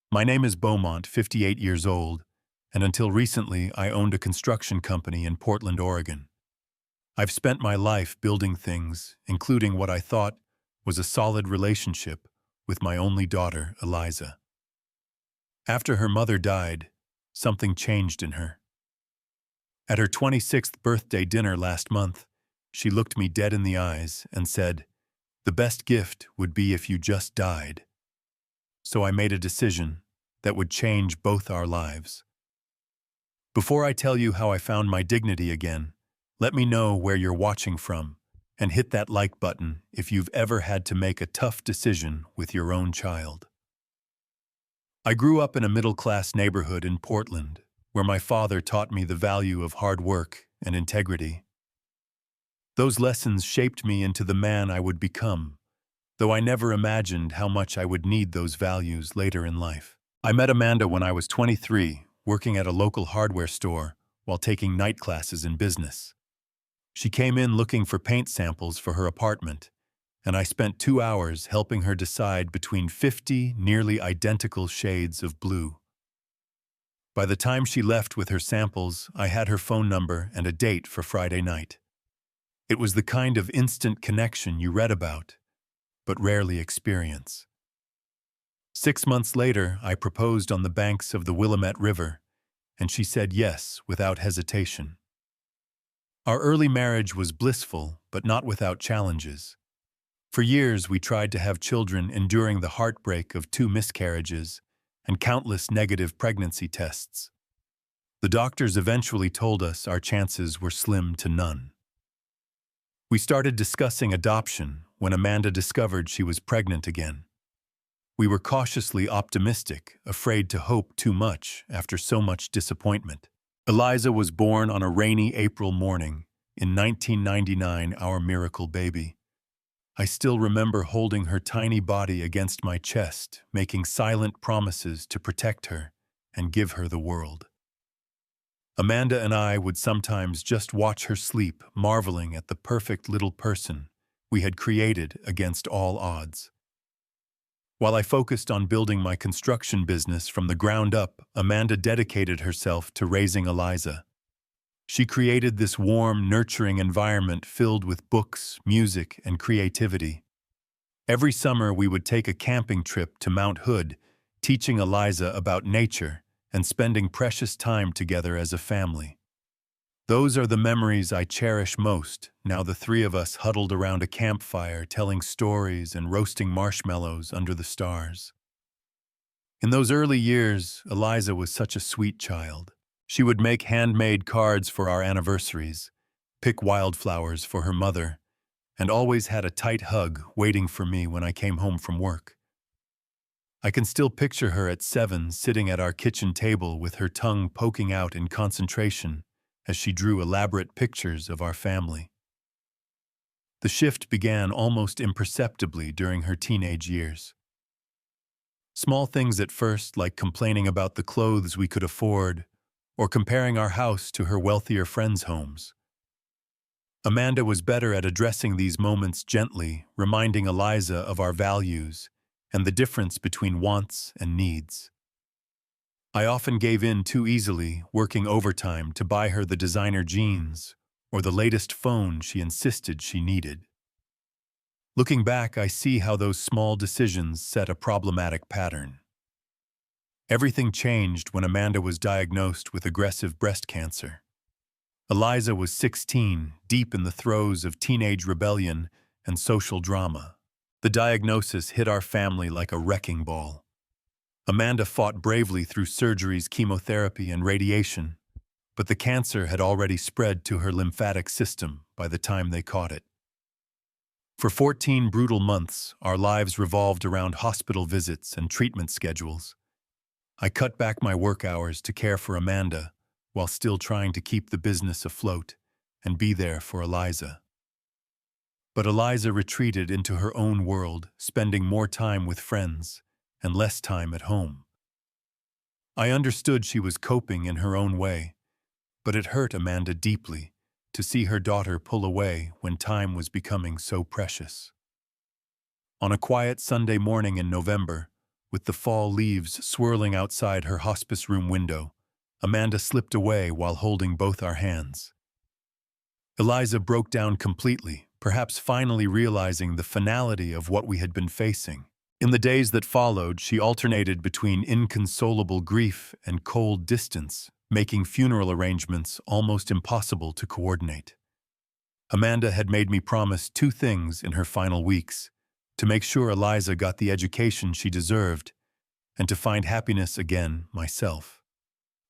My name is Beaumont, 58 years old, and until recently I owned a construction company in Portland, Oregon. I've spent my life building things, including what I thought was a solid relationship with my only daughter, Eliza. After her mother died, something changed in her. At her 26th birthday dinner last month, she looked me dead in the eyes and said, "The best gift would be if you just died." So I made a decision that would change both our lives. Before I tell you how I found my dignity again, let me know where you're watching from and hit that like button if you've ever had to make a tough decision with your own child. I grew up in a middle-class neighborhood in Portland, where my father taught me the value of hard work and integrity. Those lessons shaped me into the man I would become, though I never imagined how much I would need those values later in life. I met Amanda when I was 23, working at a local hardware store while taking night classes in business. She came in looking for paint samples for her apartment, and I spent 2 hours helping her decide between 50 nearly identical shades of blue. By the time she left with her samples, I had her phone number and a date for Friday night. It was the kind of instant connection you read about, but rarely experience. 6 months later, I proposed on the banks of the Willamette River, and she said yes without hesitation. Our early marriage was blissful, but not without challenges. For years, we tried to have children, enduring the heartbreak of 2 miscarriages and countless negative pregnancy tests. The doctors eventually told us our chances were slim to none. We started discussing adoption when Amanda discovered she was pregnant again. We were cautiously optimistic, afraid to hope too much after so much disappointment. Eliza was born on a rainy April morning in 1999, our miracle baby. I still remember holding her tiny body against my chest, making silent promises to protect her and give her the world. Amanda and I would sometimes just watch her sleep, marveling at the perfect little person we had created against all odds. While I focused on building my construction business from the ground up, Amanda dedicated herself to raising Eliza. She created this warm, nurturing environment filled with books, music, and creativity. Every summer, we would take a camping trip to Mount Hood, teaching Eliza about nature and spending precious time together as a family. Those are the memories I cherish most, now the 3 of us huddled around a campfire telling stories and roasting marshmallows under the stars. In those early years, Eliza was such a sweet child. She would make handmade cards for our anniversaries, pick wildflowers for her mother, and always had a tight hug waiting for me when I came home from work. I can still picture her at 7 sitting at our kitchen table with her tongue poking out in concentration as she drew elaborate pictures of our family. The shift began almost imperceptibly during her teenage years. Small things at first, like complaining about the clothes we could afford, or comparing our house to her wealthier friends' homes. Amanda was better at addressing these moments gently, reminding Eliza of our values and the difference between wants and needs. I often gave in too easily, working overtime to buy her the designer jeans or the latest phone she insisted she needed. Looking back, I see how those small decisions set a problematic pattern. Everything changed when Amanda was diagnosed with aggressive breast cancer. Eliza was 16, deep in the throes of teenage rebellion and social drama. The diagnosis hit our family like a wrecking ball. Amanda fought bravely through surgeries, chemotherapy, and radiation, but the cancer had already spread to her lymphatic system by the time they caught it. For 14 brutal months, our lives revolved around hospital visits and treatment schedules. I cut back my work hours to care for Amanda while still trying to keep the business afloat and be there for Eliza. But Eliza retreated into her own world, spending more time with friends and less time at home. I understood she was coping in her own way, but it hurt Amanda deeply to see her daughter pull away when time was becoming so precious. On a quiet Sunday morning in November, with the fall leaves swirling outside her hospice room window, Amanda slipped away while holding both our hands. Eliza broke down completely, perhaps finally realizing the finality of what we had been facing. In the days that followed, she alternated between inconsolable grief and cold distance, making funeral arrangements almost impossible to coordinate. Amanda had made me promise two things in her final weeks: to make sure Eliza got the education she deserved, and to find happiness again myself.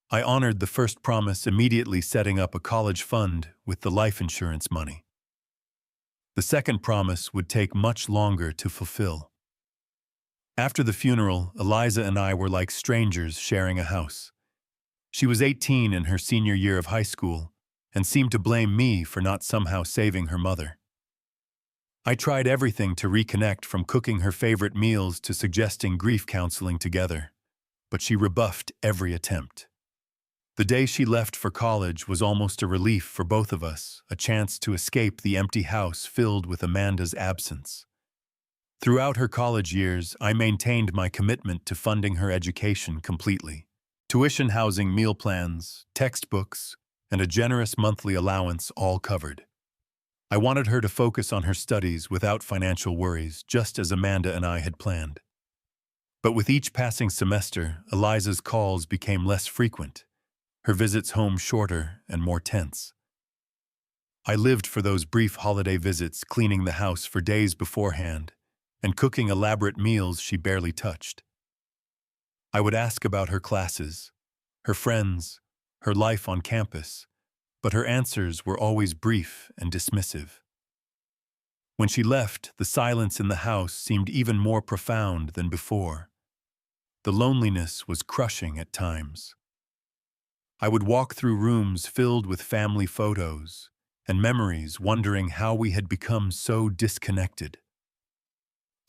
I honored the first promise, immediately setting up a college fund with the life insurance money. The second promise would take much longer to fulfill. After the funeral, Eliza and I were like strangers sharing a house. She was 18 in her senior year of high school and seemed to blame me for not somehow saving her mother. I tried everything to reconnect, from cooking her favorite meals to suggesting grief counseling together, but she rebuffed every attempt. The day she left for college was almost a relief for both of us, a chance to escape the empty house filled with Amanda's absence. Throughout her college years, I maintained my commitment to funding her education completely. Tuition, housing, meal plans, textbooks, and a generous monthly allowance all covered. I wanted her to focus on her studies without financial worries, just as Amanda and I had planned. But with each passing semester, Eliza's calls became less frequent, her visits home shorter and more tense. I lived for those brief holiday visits, cleaning the house for days beforehand and cooking elaborate meals she barely touched. I would ask about her classes, her friends, her life on campus, but her answers were always brief and dismissive. When she left, the silence in the house seemed even more profound than before. The loneliness was crushing at times. I would walk through rooms filled with family photos and memories, wondering how we had become so disconnected.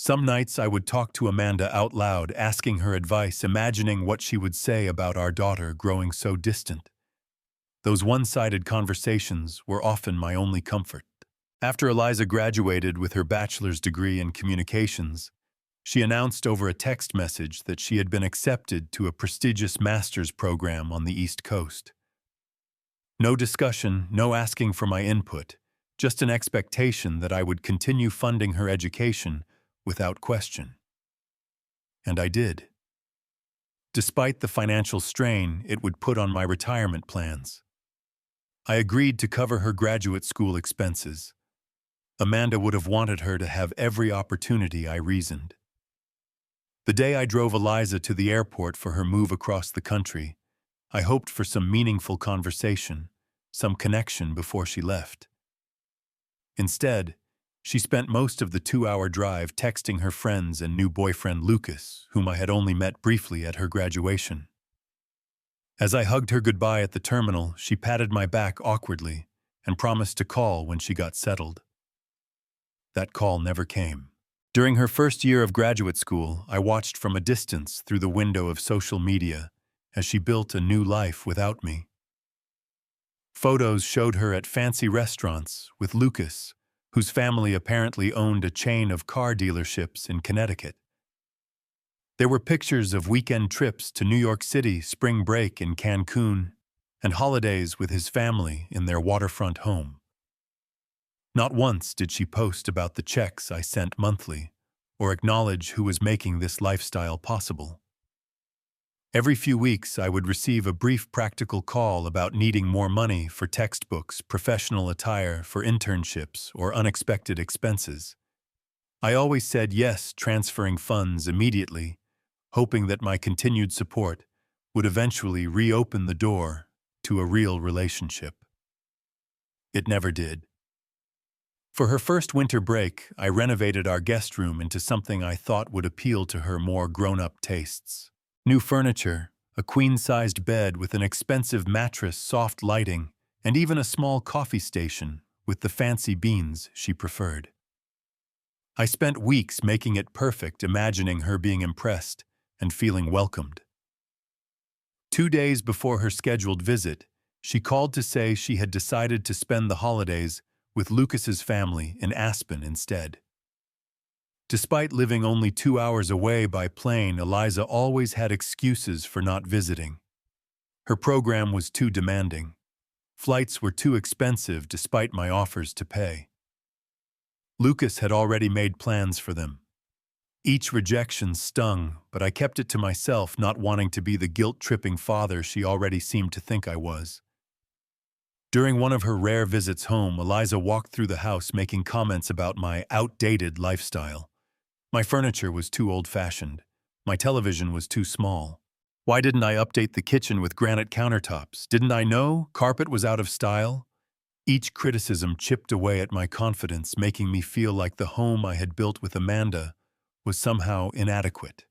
Some nights I would talk to Amanda out loud, asking her advice, imagining what she would say about our daughter growing so distant. Those one-sided conversations were often my only comfort. After Eliza graduated with her bachelor's degree in communications, she announced over a text message that she had been accepted to a prestigious master's program on the East Coast. No discussion, no asking for my input, just an expectation that I would continue funding her education without question. And I did. Despite the financial strain it would put on my retirement plans. I agreed to cover her graduate school expenses. Amanda would have wanted her to have every opportunity, I reasoned. The day I drove Eliza to the airport for her move across the country, I hoped for some meaningful conversation, some connection before she left. Instead, she spent most of the 2-hour drive texting her friends and new boyfriend Lucas, whom I had only met briefly at her graduation. As I hugged her goodbye at the terminal, she patted my back awkwardly and promised to call when she got settled. That call never came. During her first year of graduate school, I watched from a distance through the window of social media as she built a new life without me. Photos showed her at fancy restaurants with Lucas, whose family apparently owned a chain of car dealerships in Connecticut. There were pictures of weekend trips to New York City, spring break in Cancun, and holidays with his family in their waterfront home. Not once did she post about the checks I sent monthly, or acknowledge who was making this lifestyle possible. Every few weeks, I would receive a brief practical call about needing more money for textbooks, professional attire, for internships, or unexpected expenses. I always said yes, transferring funds immediately, hoping that my continued support would eventually reopen the door to a real relationship. It never did. For her first winter break, I renovated our guest room into something I thought would appeal to her more grown-up tastes. New furniture, a queen-sized bed with an expensive mattress, soft lighting, and even a small coffee station with the fancy beans she preferred. I spent weeks making it perfect, imagining her being impressed and feeling welcomed. 2 days before her scheduled visit, she called to say she had decided to spend the holidays with Lucas's family in Aspen instead. Despite living only 2 hours away by plane, Eliza always had excuses for not visiting. Her program was too demanding. Flights were too expensive despite my offers to pay. Lucas had already made plans for them. Each rejection stung, but I kept it to myself, not wanting to be the guilt-tripping father she already seemed to think I was. During one of her rare visits home, Eliza walked through the house making comments about my outdated lifestyle. My furniture was too old-fashioned. My television was too small. Why didn't I update the kitchen with granite countertops? Didn't I know carpet was out of style? Each criticism chipped away at my confidence, making me feel like the home I had built with Amanda was somehow inadequate.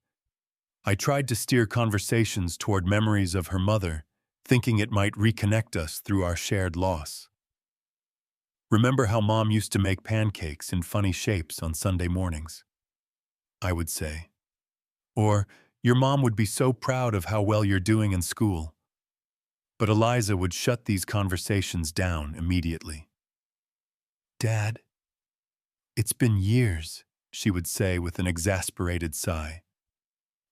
I tried to steer conversations toward memories of her mother, thinking it might reconnect us through our shared loss. "Remember how Mom used to make pancakes in funny shapes on Sunday mornings?" I would say. Or, "Your mom would be so proud of how well you're doing in school." But Eliza would shut these conversations down immediately. "Dad, it's been years," she would say with an exasperated sigh.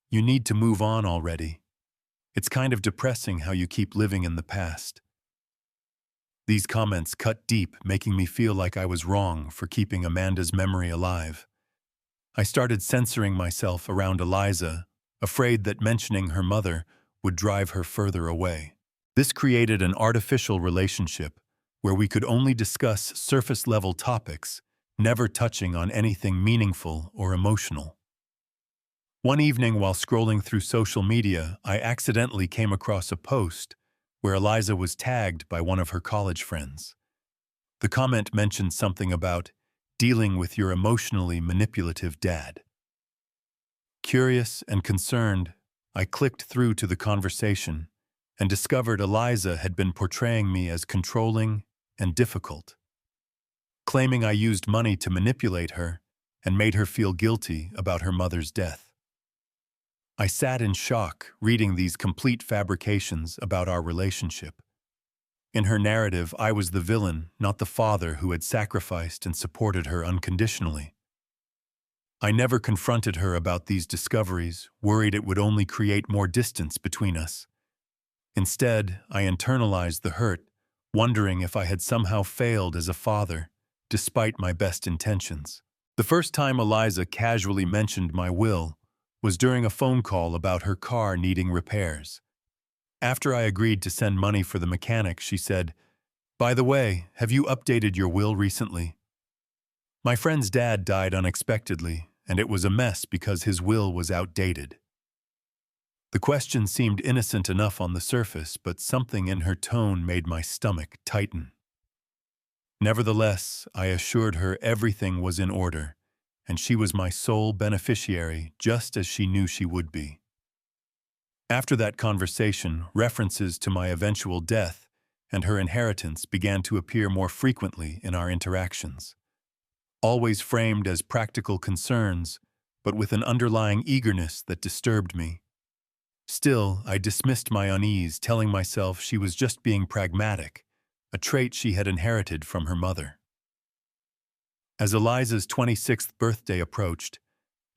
"You need to move on already. It's kind of depressing how you keep living in the past." These comments cut deep, making me feel like I was wrong for keeping Amanda's memory alive. I started censoring myself around Eliza, afraid that mentioning her mother would drive her further away. This created an artificial relationship where we could only discuss surface-level topics, never touching on anything meaningful or emotional. One evening while scrolling through social media, I accidentally came across a post where Eliza was tagged by one of her college friends. The comment mentioned something about dealing with your emotionally manipulative dad. Curious and concerned, I clicked through to the conversation and discovered Eliza had been portraying me as controlling and difficult, claiming I used money to manipulate her and made her feel guilty about her mother's death. I sat in shock reading these complete fabrications about our relationship. In her narrative, I was the villain, not the father who had sacrificed and supported her unconditionally. I never confronted her about these discoveries, worried it would only create more distance between us. Instead, I internalized the hurt, wondering if I had somehow failed as a father, despite my best intentions. The first time Eliza casually mentioned my will was during a phone call about her car needing repairs. After I agreed to send money for the mechanic, she said, "By the way, have you updated your will recently?" My friend's dad died unexpectedly, and it was a mess because his will was outdated. The question seemed innocent enough on the surface, but something in her tone made my stomach tighten. Nevertheless, I assured her everything was in order, and she was my sole beneficiary, just as she knew she would be. After that conversation, references to my eventual death and her inheritance began to appear more frequently in our interactions. Always framed as practical concerns, but with an underlying eagerness that disturbed me. Still, I dismissed my unease, telling myself she was just being pragmatic, a trait she had inherited from her mother. As Eliza's 26th birthday approached,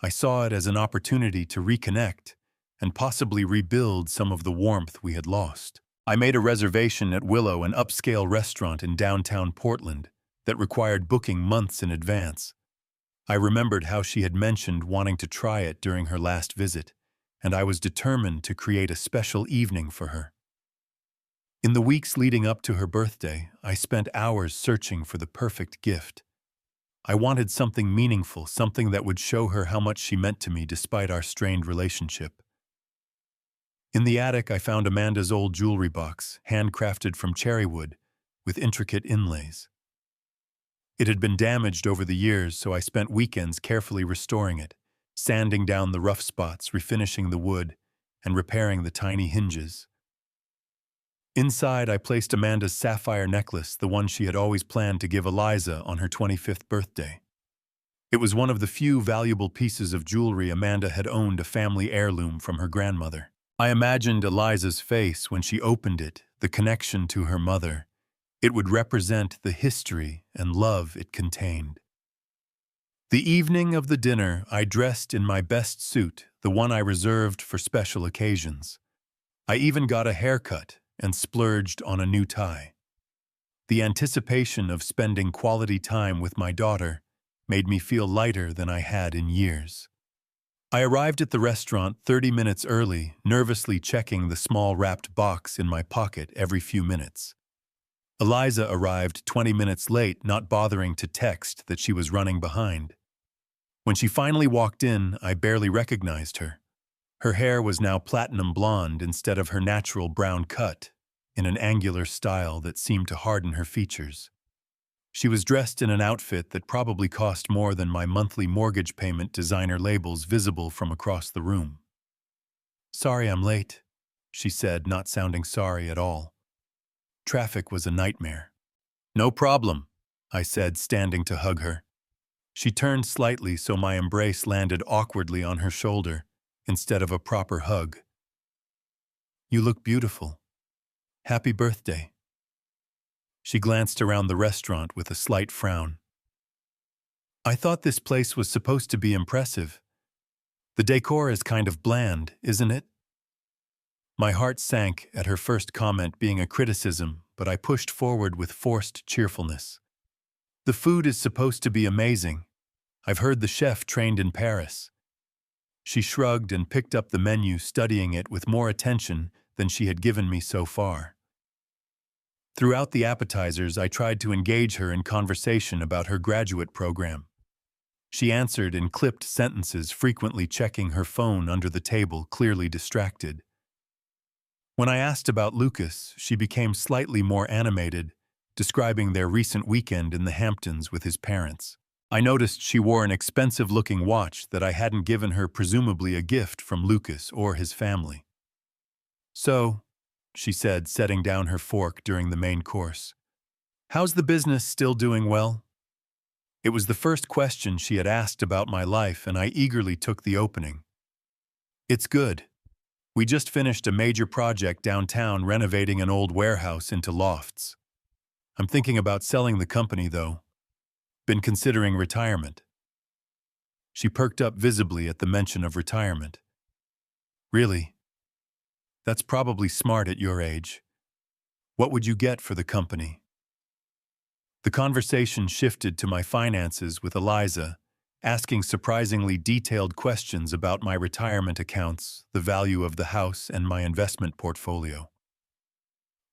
I saw it as an opportunity to reconnect and possibly rebuild some of the warmth we had lost. I made a reservation at Willow, an upscale restaurant in downtown Portland that required booking months in advance. I remembered how she had mentioned wanting to try it during her last visit, and I was determined to create a special evening for her. In the weeks leading up to her birthday, I spent hours searching for the perfect gift. I wanted something meaningful, something that would show her how much she meant to me despite our strained relationship. In the attic, I found Amanda's old jewelry box, handcrafted from cherry wood, with intricate inlays. It had been damaged over the years, so I spent weekends carefully restoring it, sanding down the rough spots, refinishing the wood, and repairing the tiny hinges. Inside, I placed Amanda's sapphire necklace, the one she had always planned to give Eliza on her 25th birthday. It was one of the few valuable pieces of jewelry Amanda had owned, a family heirloom from her grandmother. I imagined Eliza's face when she opened it, the connection to her mother. It would represent the history and love it contained. The evening of the dinner, I dressed in my best suit, the one I reserved for special occasions. I even got a haircut and splurged on a new tie. The anticipation of spending quality time with my daughter made me feel lighter than I had in years. I arrived at the restaurant 30 minutes early, nervously checking the small wrapped box in my pocket every few minutes. Eliza arrived 20 minutes late, not bothering to text that she was running behind. When she finally walked in, I barely recognized her. Her hair was now platinum blonde instead of her natural brown cut, in an angular style that seemed to harden her features. She was dressed in an outfit that probably cost more than my monthly mortgage payment, designer labels visible from across the room. "Sorry I'm late," she said, not sounding sorry at all. "Traffic was a nightmare." "No problem," I said, standing to hug her. She turned slightly so my embrace landed awkwardly on her shoulder instead of a proper hug. "You look beautiful. Happy birthday." She glanced around the restaurant with a slight frown. "I thought this place was supposed to be impressive. The decor is kind of bland, isn't it?" My heart sank at her first comment being a criticism, but I pushed forward with forced cheerfulness. "The food is supposed to be amazing. I've heard the chef trained in Paris." She shrugged and picked up the menu, studying it with more attention than she had given me so far. Throughout the appetizers, I tried to engage her in conversation about her graduate program. She answered in clipped sentences, frequently checking her phone under the table, clearly distracted. When I asked about Lucas, she became slightly more animated, describing their recent weekend in the Hamptons with his parents. I noticed she wore an expensive-looking watch that I hadn't given her, presumably a gift from Lucas or his family. "So," she said, setting down her fork during the main course, "how's the business still doing well?" It was the first question she had asked about my life, and I eagerly took the opening. "It's good. We just finished a major project downtown, renovating an old warehouse into lofts. I'm thinking about selling the company, though. Been considering retirement." She perked up visibly at the mention of retirement. "Really? That's probably smart at your age. What would you get for the company?" The conversation shifted to my finances with Eliza, asking surprisingly detailed questions about my retirement accounts, the value of the house, and my investment portfolio.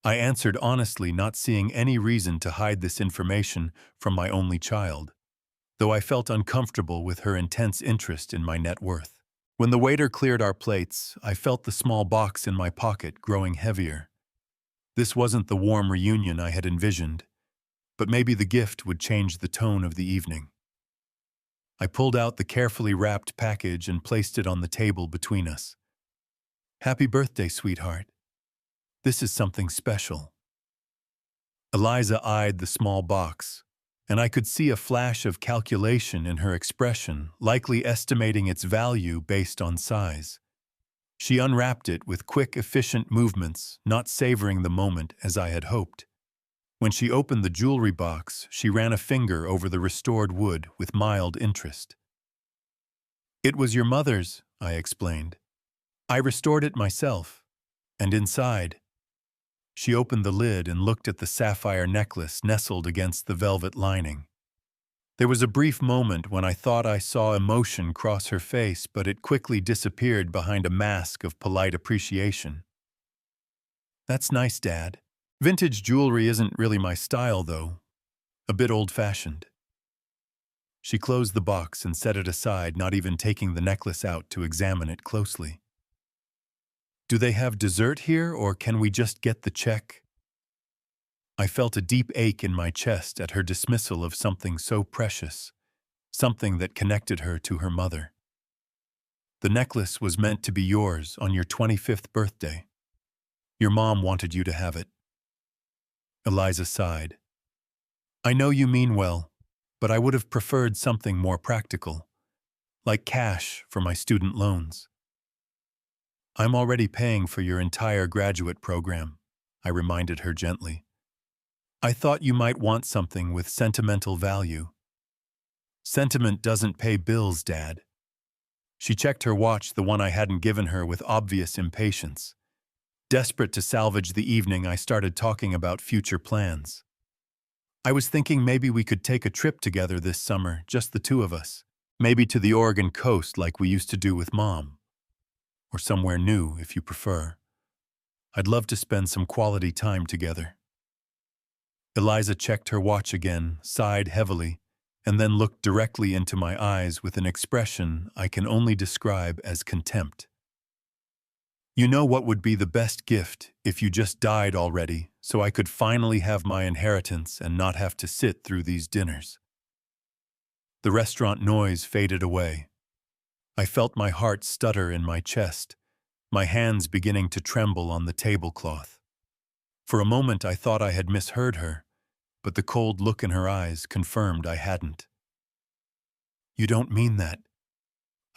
I answered honestly, not seeing any reason to hide this information from my only child, though I felt uncomfortable with her intense interest in my net worth. When the waiter cleared our plates, I felt the small box in my pocket growing heavier. This wasn't the warm reunion I had envisioned, but maybe the gift would change the tone of the evening. I pulled out the carefully wrapped package and placed it on the table between us. "Happy birthday, sweetheart. This is something special." Eliza eyed the small box, and I could see a flash of calculation in her expression, likely estimating its value based on size. She unwrapped it with quick, efficient movements, not savoring the moment as I had hoped. When she opened the jewelry box, she ran a finger over the restored wood with mild interest. "It was your mother's," I explained. "I restored it myself. And inside—" She opened the lid and looked at the sapphire necklace nestled against the velvet lining. There was a brief moment when I thought I saw emotion cross her face, but it quickly disappeared behind a mask of polite appreciation. "That's nice, Dad. Vintage jewelry isn't really my style, though. A bit old-fashioned." She closed the box and set it aside, not even taking the necklace out to examine it closely. "Do they have dessert here, or can we just get the check?" I felt a deep ache in my chest at her dismissal of something so precious, something that connected her to her mother. "The necklace was meant to be yours on your 25th birthday. Your mom wanted you to have it." Eliza sighed. "I know you mean well, but I would have preferred something more practical, like cash for my student loans." "I'm already paying for your entire graduate program," I reminded her gently. "I thought you might want something with sentimental value." Sentiment doesn't pay bills, Dad. She checked her watch, the one I hadn't given her, with obvious impatience. Desperate to salvage the evening, I started talking about future plans. I was thinking maybe we could take a trip together this summer, just the two of us. Maybe to the Oregon coast like we used to do with Mom. Or somewhere new, if you prefer. I'd love to spend some quality time together. Eliza checked her watch again, sighed heavily, and then looked directly into my eyes with an expression I can only describe as contempt. You know what would be the best gift if you just died already, so I could finally have my inheritance and not have to sit through these dinners. The restaurant noise faded away. I felt my heart stutter in my chest, my hands beginning to tremble on the tablecloth. For a moment I thought I had misheard her, but the cold look in her eyes confirmed I hadn't. You don't mean that,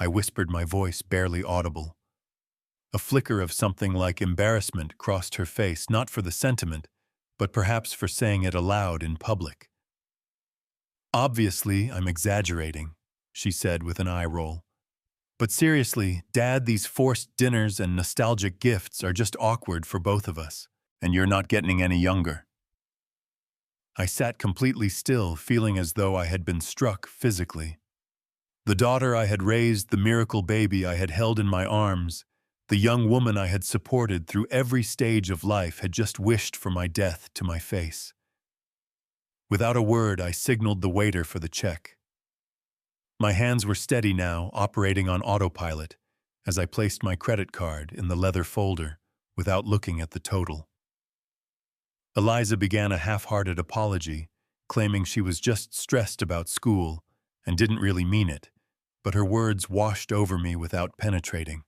I whispered, my voice barely audible. A flicker of something like embarrassment crossed her face, not for the sentiment, but perhaps for saying it aloud in public. Obviously, I'm exaggerating, she said with an eye roll. But seriously, Dad, these forced dinners and nostalgic gifts are just awkward for both of us, and you're not getting any younger. I sat completely still, feeling as though I had been struck physically. The daughter I had raised, the miracle baby I had held in my arms, the young woman I had supported through every stage of life had just wished for my death to my face. Without a word, I signaled the waiter for the check. My hands were steady now, operating on autopilot, as I placed my credit card in the leather folder without looking at the total. Eliza began a half-hearted apology, claiming she was just stressed about school and didn't really mean it, but her words washed over me without penetrating.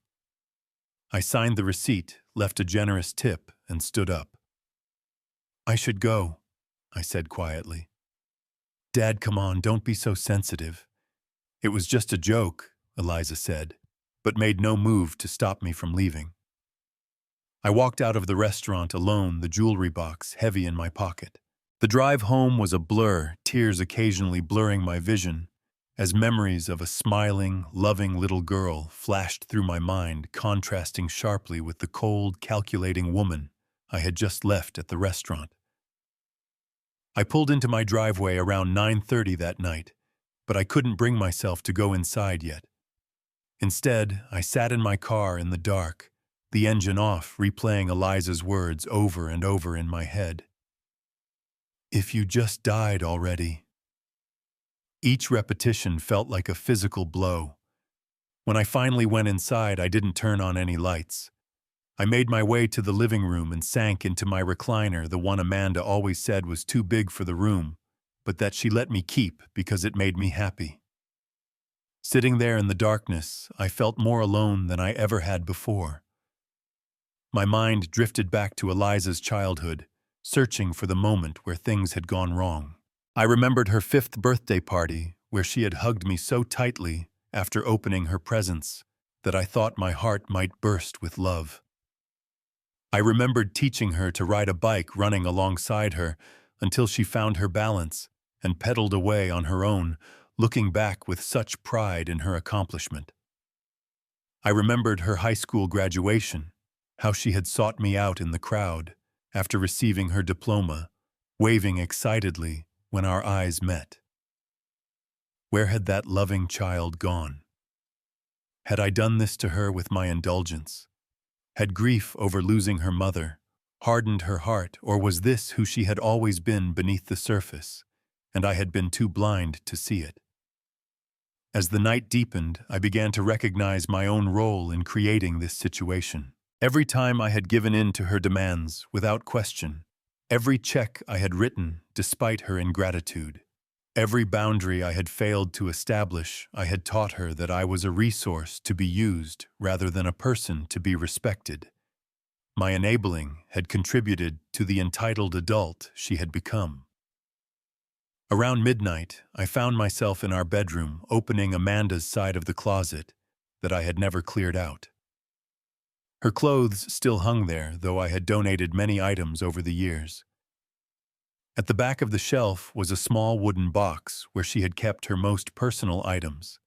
I signed the receipt, left a generous tip, and stood up. I should go, I said quietly. Dad, come on, don't be so sensitive. It was just a joke, Eliza said, but made no move to stop me from leaving. I walked out of the restaurant alone, the jewelry box heavy in my pocket. The drive home was a blur, tears occasionally blurring my vision, as memories of a smiling, loving little girl flashed through my mind, contrasting sharply with the cold, calculating woman I had just left at the restaurant. I pulled into my driveway around 9:30 that night, but I couldn't bring myself to go inside yet. Instead, I sat in my car in the dark, the engine off, replaying Eliza's words over and over in my head. If you just died already. Each repetition felt like a physical blow. When I finally went inside, I didn't turn on any lights. I made my way to the living room and sank into my recliner, the one Amanda always said was too big for the room, but that she let me keep because it made me happy. Sitting there in the darkness, I felt more alone than I ever had before. My mind drifted back to Eliza's childhood, searching for the moment where things had gone wrong. I remembered her 5th birthday party, where she had hugged me so tightly after opening her presents that I thought my heart might burst with love. I remembered teaching her to ride a bike, running alongside her until she found her balance and pedaled away on her own, looking back with such pride in her accomplishment. I remembered her high school graduation, how she had sought me out in the crowd after receiving her diploma, waving excitedly when our eyes met. Where had that loving child gone? Had I done this to her with my indulgence? Had grief over losing her mother hardened her heart, or was this who she had always been beneath the surface, and I had been too blind to see it? As the night deepened, I began to recognize my own role in creating this situation. Every time I had given in to her demands, without question, every check I had written despite her ingratitude, every boundary I had failed to establish, I had taught her that I was a resource to be used rather than a person to be respected. My enabling had contributed to the entitled adult she had become. Around midnight, I found myself in our bedroom, opening Amanda's side of the closet that I had never cleared out. Her clothes still hung there, though I had donated many items over the years. At the back of the shelf was a small wooden box where she had kept her most personal items.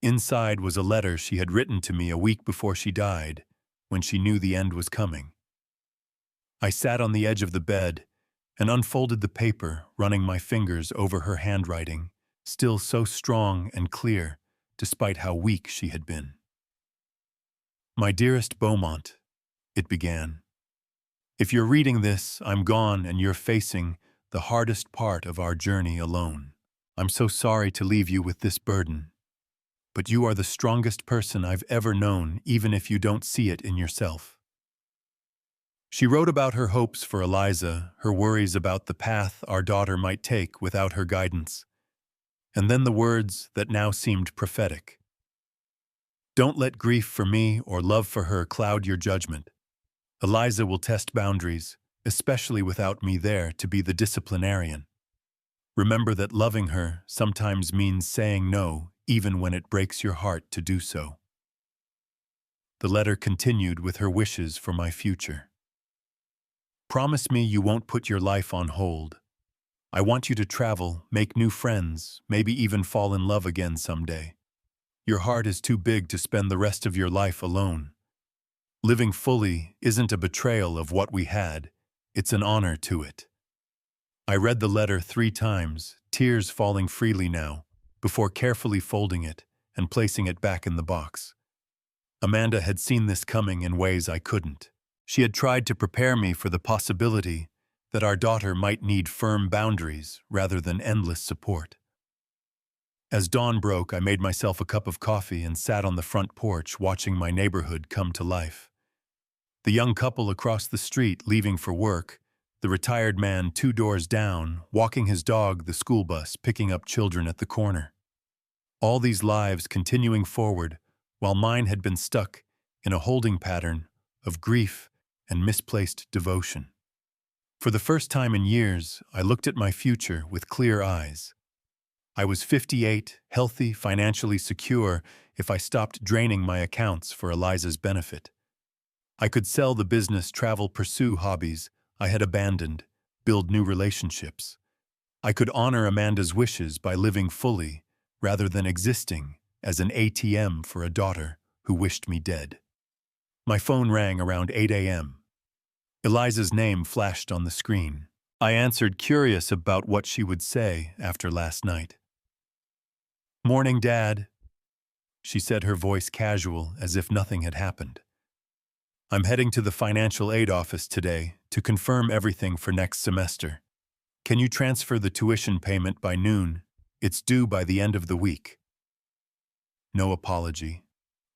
Inside was a letter she had written to me a week before she died, when she knew the end was coming. I sat on the edge of the bed and unfolded the paper, running my fingers over her handwriting, still so strong and clear, despite how weak she had been. "My dearest Beaumont," it began. "If you're reading this, I'm gone and you're facing the hardest part of our journey alone. I'm so sorry to leave you with this burden, but you are the strongest person I've ever known, even if you don't see it in yourself." She wrote about her hopes for Eliza, her worries about the path our daughter might take without her guidance, and then the words that now seemed prophetic. "Don't let grief for me or love for her cloud your judgment. Eliza will test boundaries, especially without me there to be the disciplinarian. Remember that loving her sometimes means saying no, even when it breaks your heart to do so." The letter continued with her wishes for my future. "Promise me you won't put your life on hold. I want you to travel, make new friends, maybe even fall in love again someday. Your heart is too big to spend the rest of your life alone. Living fully isn't a betrayal of what we had, it's an honor to it." I read the letter 3 times, tears falling freely now, before carefully folding it and placing it back in the box. Amanda had seen this coming in ways I couldn't. She had tried to prepare me for the possibility that our daughter might need firm boundaries rather than endless support. As dawn broke, I made myself a cup of coffee and sat on the front porch watching my neighborhood come to life. The young couple across the street leaving for work, the retired man 2 doors down, walking his dog, the school bus picking up children at the corner. All these lives continuing forward, while mine had been stuck in a holding pattern of grief and misplaced devotion. For the first time in years, I looked at my future with clear eyes. I was 58, healthy, financially secure if I stopped draining my accounts for Eliza's benefit. I could sell the business, travel, pursue hobbies I had abandoned, build new relationships. I could honor Amanda's wishes by living fully, rather than existing as an ATM for a daughter who wished me dead. My phone rang around 8 a.m. Eliza's name flashed on the screen. I answered, curious about what she would say after last night. "Morning, Dad," she said, her voice casual, as if nothing had happened. "I'm heading to the financial aid office today to confirm everything for next semester. Can you transfer the tuition payment by noon? It's due by the end of the week." No apology,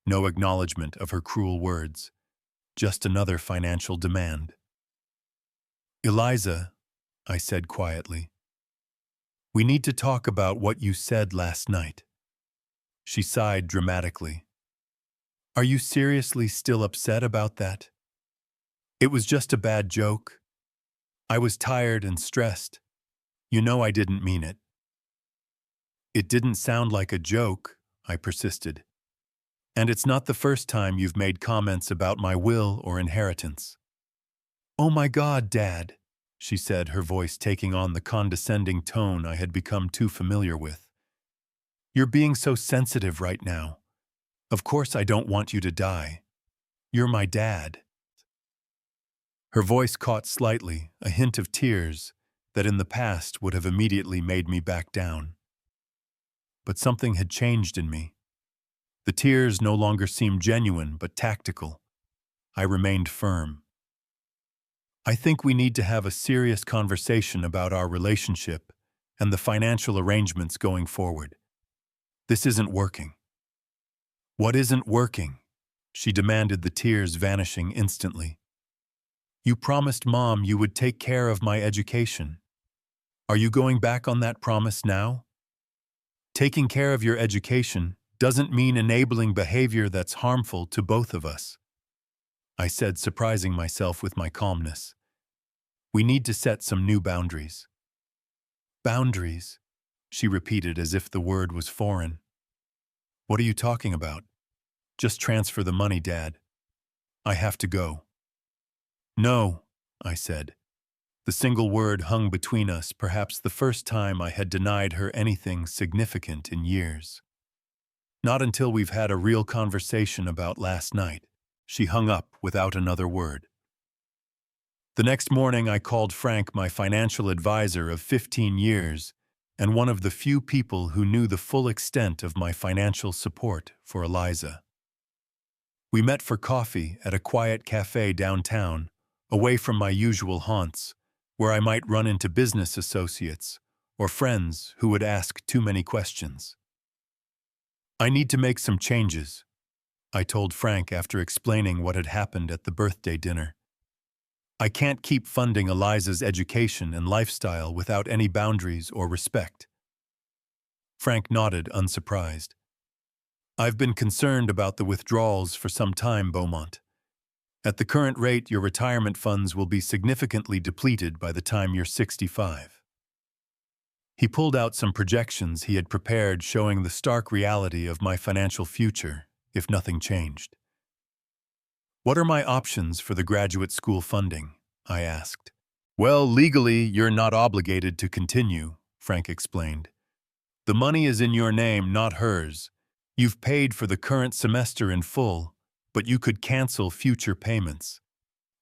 no acknowledgement of her cruel words, just another financial demand. "Eliza," I said quietly, "we need to talk about what you said last night." She sighed dramatically. "Are you seriously still upset about that?" "It was just a bad joke. I was tired and stressed. You know I didn't mean it." "It didn't sound like a joke," I persisted. "And it's not the first time you've made comments about my will or inheritance." "Oh my God, Dad," she said, her voice taking on the condescending tone I had become too familiar with. "You're being so sensitive right now. Of course I don't want you to die. You're my dad." Her voice caught slightly, a hint of tears that in the past would have immediately made me back down. But something had changed in me. The tears no longer seemed genuine but tactical. I remained firm. "I think we need to have a serious conversation about our relationship and the financial arrangements going forward. This isn't working." "What isn't working?" she demanded, the tears vanishing instantly. "You promised Mom you would take care of my education. Are you going back on that promise now? Taking care of your education doesn't mean enabling behavior that's harmful to both of us," I said, surprising myself with my calmness. "We need to set some new boundaries." "Boundaries?" she repeated as if the word was foreign. "What are you talking about?" "Just transfer the money, Dad. I have to go." "No," I said. The single word hung between us, perhaps the first time I had denied her anything significant in years. Not until we've had a real conversation about last night. She hung up without another word. The next morning I called Frank, my financial advisor of 15 years, and one of the few people who knew the full extent of my financial support for Eliza. We met for coffee at a quiet cafe downtown, away from my usual haunts, where I might run into business associates or friends who would ask too many questions. "I need to make some changes," I told Frank after explaining what had happened at the birthday dinner. "I can't keep funding Eliza's education and lifestyle without any boundaries or respect." Frank nodded, unsurprised. "I've been concerned about the withdrawals for some time, Beaumont. At the current rate, your retirement funds will be significantly depleted by the time you're 65. He pulled out some projections he had prepared showing the stark reality of my financial future if nothing changed. "What are my options for the graduate school funding?" I asked. "Well, legally, you're not obligated to continue," Frank explained. "The money is in your name, not hers. You've paid for the current semester in full, but you could cancel future payments.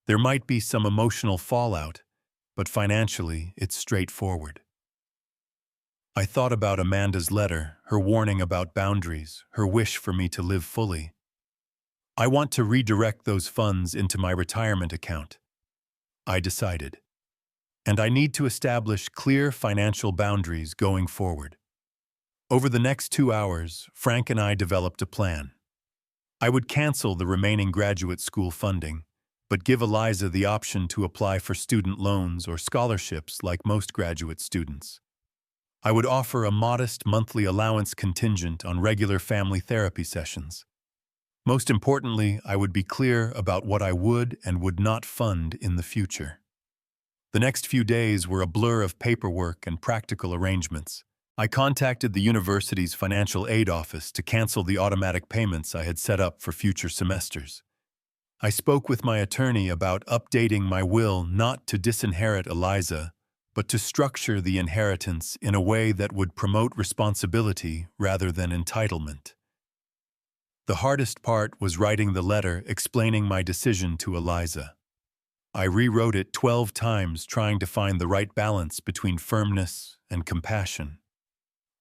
There might be some emotional fallout, but financially, it's straightforward." I thought about Amanda's letter, her warning about boundaries, her wish for me to live fully. "I want to redirect those funds into my retirement account," I decided. "And I need to establish clear financial boundaries going forward." Over the next 2 hours, Frank and I developed a plan. I would cancel the remaining graduate school funding, but give Eliza the option to apply for student loans or scholarships like most graduate students. I would offer a modest monthly allowance contingent on regular family therapy sessions. Most importantly, I would be clear about what I would and would not fund in the future. The next few days were a blur of paperwork and practical arrangements. I contacted the university's financial aid office to cancel the automatic payments I had set up for future semesters. I spoke with my attorney about updating my will not to disinherit Eliza, but to structure the inheritance in a way that would promote responsibility rather than entitlement. The hardest part was writing the letter explaining my decision to Eliza. I rewrote it 12 times, trying to find the right balance between firmness and compassion.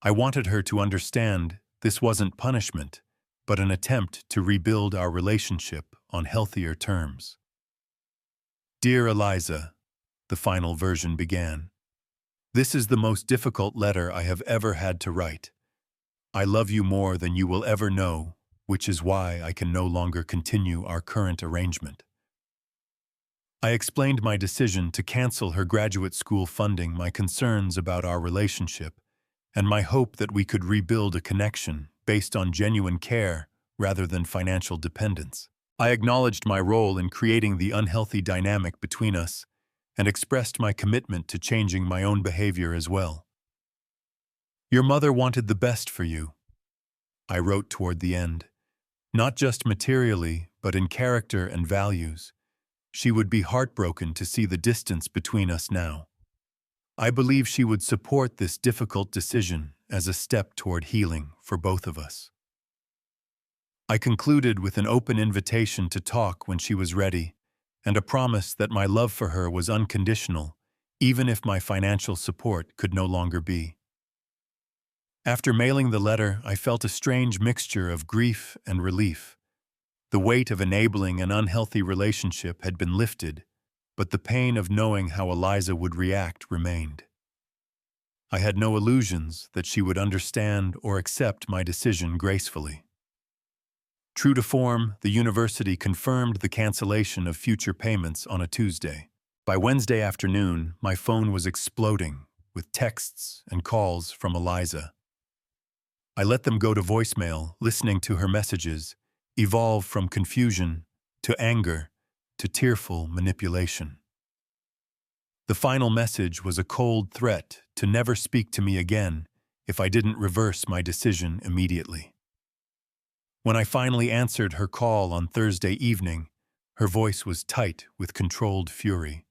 I wanted her to understand this wasn't punishment, but an attempt to rebuild our relationship on healthier terms. "Dear Eliza," the final version began, "this is the most difficult letter I have ever had to write. I love you more than you will ever know, which is why I can no longer continue our current arrangement." I explained my decision to cancel her graduate school funding, my concerns about our relationship, and my hope that we could rebuild a connection based on genuine care rather than financial dependence. I acknowledged my role in creating the unhealthy dynamic between us and expressed my commitment to changing my own behavior as well. "Your mother wanted the best for you," I wrote toward the end. "Not just materially, but in character and values. She would be heartbroken to see the distance between us now. I believe she would support this difficult decision as a step toward healing for both of us." I concluded with an open invitation to talk when she was ready, and a promise that my love for her was unconditional, even if my financial support could no longer be. After mailing the letter, I felt a strange mixture of grief and relief. The weight of enabling an unhealthy relationship had been lifted, but the pain of knowing how Eliza would react remained. I had no illusions that she would understand or accept my decision gracefully. True to form, the university confirmed the cancellation of future payments on a Tuesday. By Wednesday afternoon, my phone was exploding with texts and calls from Eliza. I let them go to voicemail, listening to her messages evolve from confusion to anger to tearful manipulation. The final message was a cold threat to never speak to me again if I didn't reverse my decision immediately. When I finally answered her call on Thursday evening, her voice was tight with controlled fury.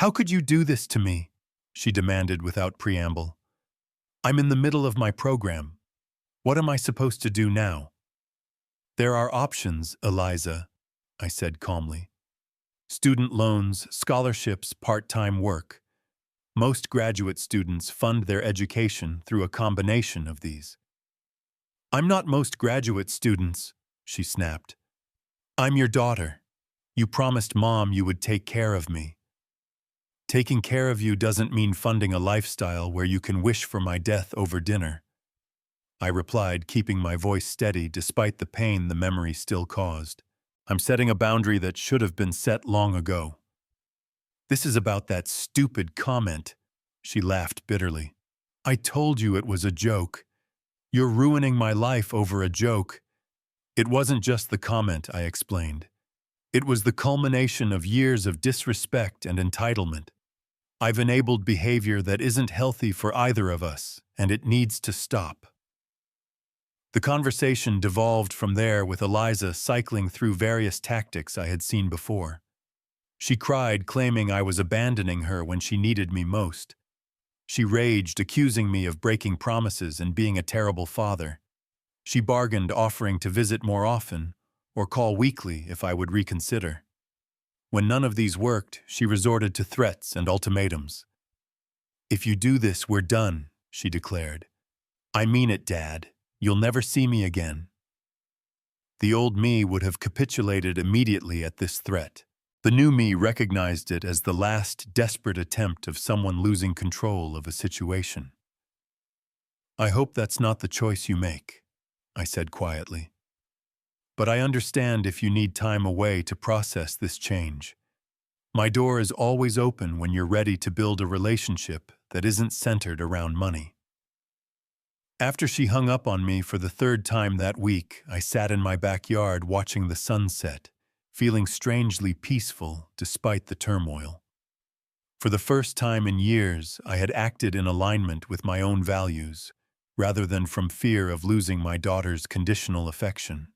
How could you do this to me? She demanded without preamble. I'm in the middle of my program. What am I supposed to do now? There are options, Eliza, I said calmly. Student loans, scholarships, part-time work. Most graduate students fund their education through a combination of these. I'm not most graduate students, she snapped. I'm your daughter. You promised Mom you would take care of me. Taking care of you doesn't mean funding a lifestyle where you can wish for my death over dinner. I replied, keeping my voice steady despite the pain the memory still caused. I'm setting a boundary that should have been set long ago. This is about that stupid comment, she laughed bitterly. I told you it was a joke. You're ruining my life over a joke. It wasn't just the comment, I explained. It was the culmination of years of disrespect and entitlement. I've enabled behavior that isn't healthy for either of us, and it needs to stop. The conversation devolved from there with Eliza cycling through various tactics I had seen before. She cried, claiming I was abandoning her when she needed me most. She raged, accusing me of breaking promises and being a terrible father. She bargained, offering to visit more often or call weekly if I would reconsider. When none of these worked, she resorted to threats and ultimatums. If you do this, we're done, she declared. I mean it, Dad. You'll never see me again. The old me would have capitulated immediately at this threat. The new me recognized it as the last desperate attempt of someone losing control of a situation. I hope that's not the choice you make, I said quietly. But I understand if you need time away to process this change. My door is always open when you're ready to build a relationship that isn't centered around money. After she hung up on me for the third time that week, I sat in my backyard watching the sunset, feeling strangely peaceful despite the turmoil. For the first time in years, I had acted in alignment with my own values, rather than from fear of losing my daughter's conditional affection.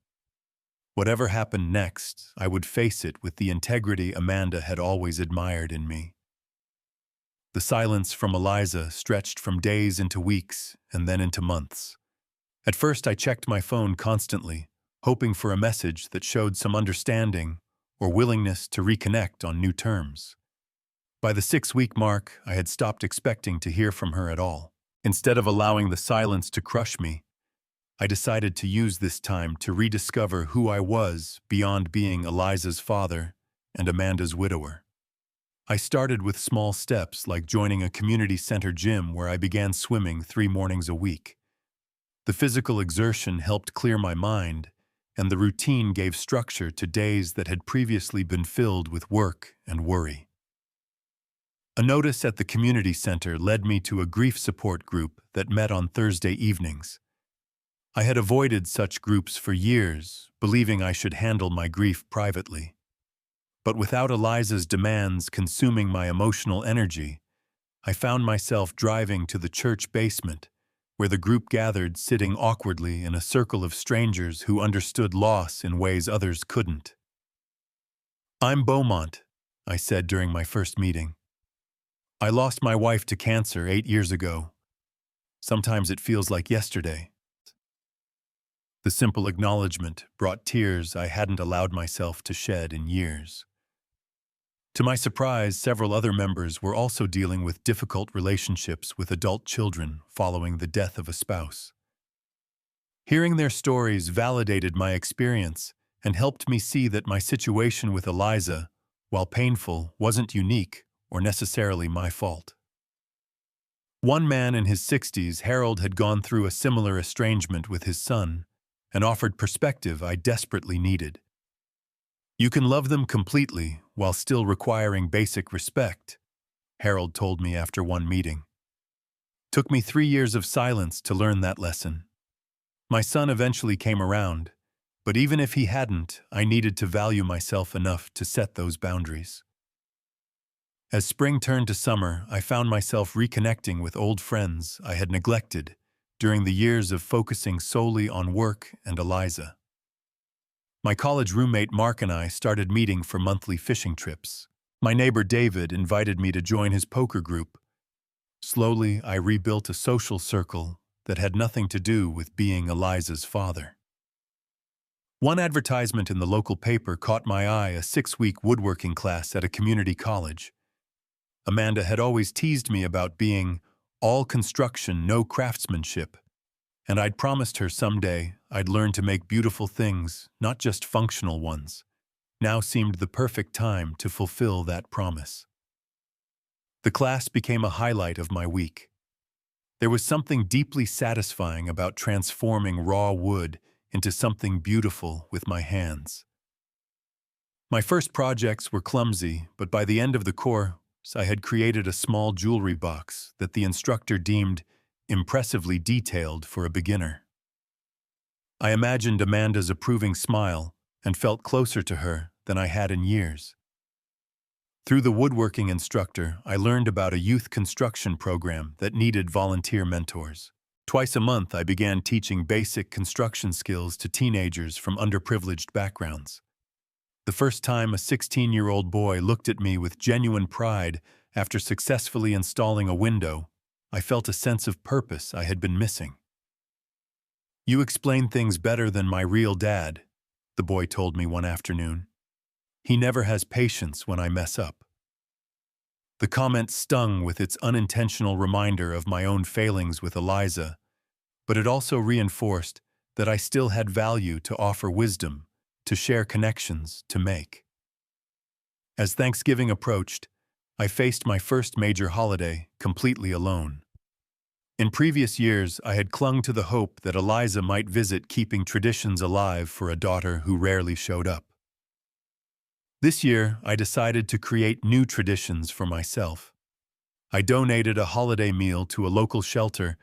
Whatever happened next, I would face it with the integrity Amanda had always admired in me. The silence from Eliza stretched from days into weeks and then into months. At first, I checked my phone constantly, hoping for a message that showed some understanding or willingness to reconnect on new terms. By the 6-week mark, I had stopped expecting to hear from her at all. Instead of allowing the silence to crush me, I decided to use this time to rediscover who I was beyond being Eliza's father and Amanda's widower. I started with small steps like joining a community center gym where I began swimming 3 mornings a week. The physical exertion helped clear my mind, and the routine gave structure to days that had previously been filled with work and worry. A notice at the community center led me to a grief support group that met on Thursday evenings. I had avoided such groups for years, believing I should handle my grief privately. But without Eliza's demands consuming my emotional energy, I found myself driving to the church basement, where the group gathered sitting awkwardly in a circle of strangers who understood loss in ways others couldn't. I'm Beaumont, I said during my first meeting. I lost my wife to cancer 8 years ago. Sometimes it feels like yesterday. The simple acknowledgement brought tears I hadn't allowed myself to shed in years. To my surprise, several other members were also dealing with difficult relationships with adult children following the death of a spouse. Hearing their stories validated my experience and helped me see that my situation with Eliza, while painful, wasn't unique or necessarily my fault. One man in his 60s, Harold, had gone through a similar estrangement with his son and offered perspective I desperately needed. You can love them completely while still requiring basic respect, Harold told me after one meeting. Took me 3 years of silence to learn that lesson. My son eventually came around, but even if he hadn't, I needed to value myself enough to set those boundaries. As spring turned to summer, I found myself reconnecting with old friends I had neglected during the years of focusing solely on work and Eliza. My college roommate Mark and I started meeting for monthly fishing trips. My neighbor David invited me to join his poker group. Slowly, I rebuilt a social circle that had nothing to do with being Eliza's father. One advertisement in the local paper caught my eye, a 6-week woodworking class at a community college. Amanda had always teased me about being all construction, no craftsmanship, and I'd promised her someday I'd learn to make beautiful things, not just functional ones. Now seemed the perfect time to fulfill that promise. The class became a highlight of my week. There was something deeply satisfying about transforming raw wood into something beautiful with my hands. My first projects were clumsy, but by the end of the course, I had created a small jewelry box that the instructor deemed impressively detailed for a beginner. I imagined Amanda's approving smile and felt closer to her than I had in years. Through the woodworking instructor, I learned about a youth construction program that needed volunteer mentors. Twice a month, I began teaching basic construction skills to teenagers from underprivileged backgrounds. The first time a 16-year-old boy looked at me with genuine pride after successfully installing a window, I felt a sense of purpose I had been missing. "You explain things better than my real dad," the boy told me one afternoon. "He never has patience when I mess up." The comment stung with its unintentional reminder of my own failings with Eliza, but it also reinforced that I still had value to offer, wisdom, to share, connections to make. As Thanksgiving approached, I faced my first major holiday completely alone. In previous years, I had clung to the hope that Eliza might visit, keeping traditions alive for a daughter who rarely showed up. This year, I decided to create new traditions for myself. I donated a holiday meal to a local shelter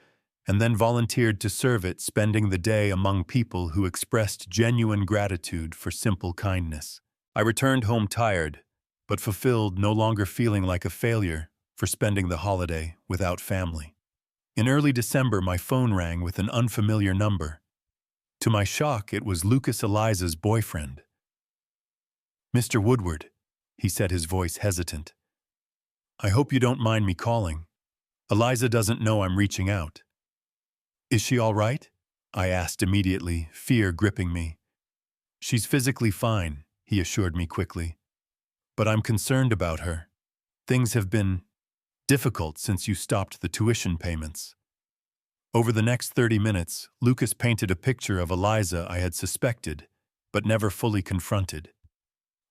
and then volunteered to serve it, spending the day among people who expressed genuine gratitude for simple kindness. I returned home tired, but fulfilled, no longer feeling like a failure for spending the holiday without family. In early December, my phone rang with an unfamiliar number. To my shock, it was Lucas, Eliza's boyfriend. "Mr. Woodward," he said, his voice hesitant. "I hope you don't mind me calling. Eliza doesn't know I'm reaching out." "Is she all right?" I asked immediately, fear gripping me. "She's physically fine," he assured me quickly. "But I'm concerned about her. Things have been difficult since you stopped the tuition payments." Over the next 30 minutes, Lucas painted a picture of Eliza I had suspected, but never fully confronted.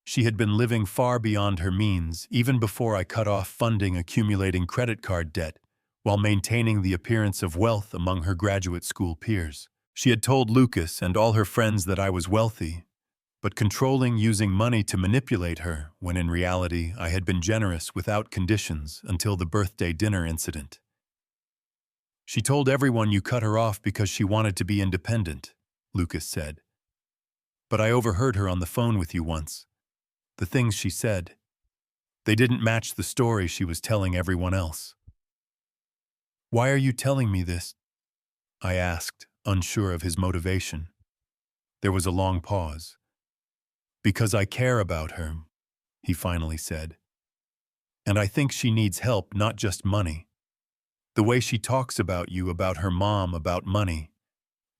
She had been living far beyond her means, even before I cut off funding, accumulating credit card debt, while maintaining the appearance of wealth among her graduate school peers. She had told Lucas and all her friends that I was wealthy, but controlling, using money to manipulate her, when in reality I had been generous without conditions until the birthday dinner incident. "She told everyone you cut her off because she wanted to be independent," Lucas said. "But I overheard her on the phone with you once. The things she said, they didn't match the story she was telling everyone else." "Why are you telling me this?" I asked, unsure of his motivation. There was a long pause. "Because I care about her," he finally said. "And I think she needs help, not just money. The way she talks about you, about her mom, about money,